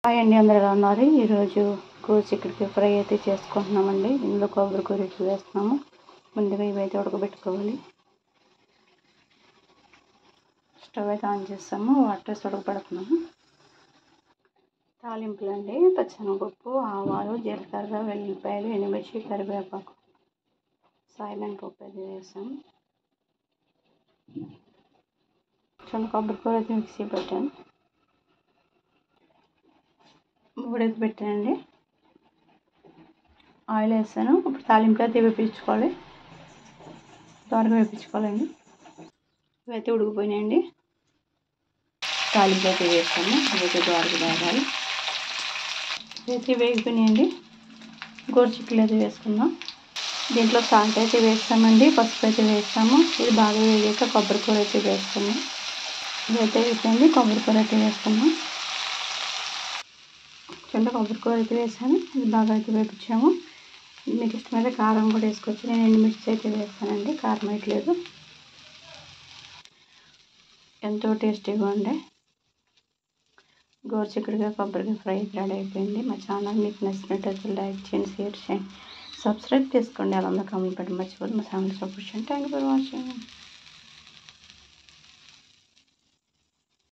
Hi అండి, అందరూ ఎలా ఉన్నారు? ఈరోజు గోరుచిక్కుడుకాయ ఫ్రై అయితే చేసుకుంటున్నామండి. ఇందులో కొబ్బరి కూర వేస్తున్నాము. ముందుగా ఇవైతే ఉడకబెట్టుకోవాలి. స్టవ్ అయితే ఆన్ చేస్తాము. వాటర్ వేసి ఉడకబెడుతున్నాము. తాలింపులు అండి: పచ్చెనగపప్పు, ఆవాలు, జీలకర్ర, వెల్లుల్లిపాయలు, ఎండుమిర్చి, కరివేపాకు, సాయిమినపప్పు అయితే వేసాము. కొబ్బరి కూర అయితే మిక్సీ పెట్టాను. మూడైతే పెట్టానండి. ఆయిల్ వేసాను. ఇప్పుడు తాలింపులు అయితే వేపించుకోవాలి. త్వరగా వేపించుకోవాలండి. ఇవైతే ఉడికిపోయినాయండి. తాలింపులు అయితే వేస్తాము. ఇవైతే త్వరగా వేగాలి. ఇవైతే వేగిపోయినాయండి. గోరుచిక్కులు అయితే వేసుకుందాం. దీంట్లో సాల్ట్ అయితే వేస్తామండి, పసుపు అయితే వేస్తాము. ఇది బాగా వేగాక కొబ్బరి కూర అయితే వేస్తాము. ఇదైతే వేసండి. కొబ్బరి కూర అయితే వేస్తున్నాం. కొబ్బరి కూర అయితే వేసాను. ఇది బాగా అయితే వేపించాము. మీకు ఇష్టమైతే కారం కూడా వేసుకోవచ్చు. నేను ఎండుమిర్చి అయితే వేస్తానండి, కారం వేయట్లేదు. ఎంతో టేస్టీగా ఉండే గోరుచిక్కుడుకాయ కొబ్బరికాయ ఫ్రై రెడీ అయిపోయింది. మా ఛానల్ మీకు నచ్చినట్టయితే లైక్ చేయండి, షేర్ చేయండి, సబ్స్క్రైబ్ చేసుకోండి. అలా కామెంట్ పెట్టడం మర్చిపోదు. మా ఛానల్ సపోర్ట్ చేయండి. Thank you for watching.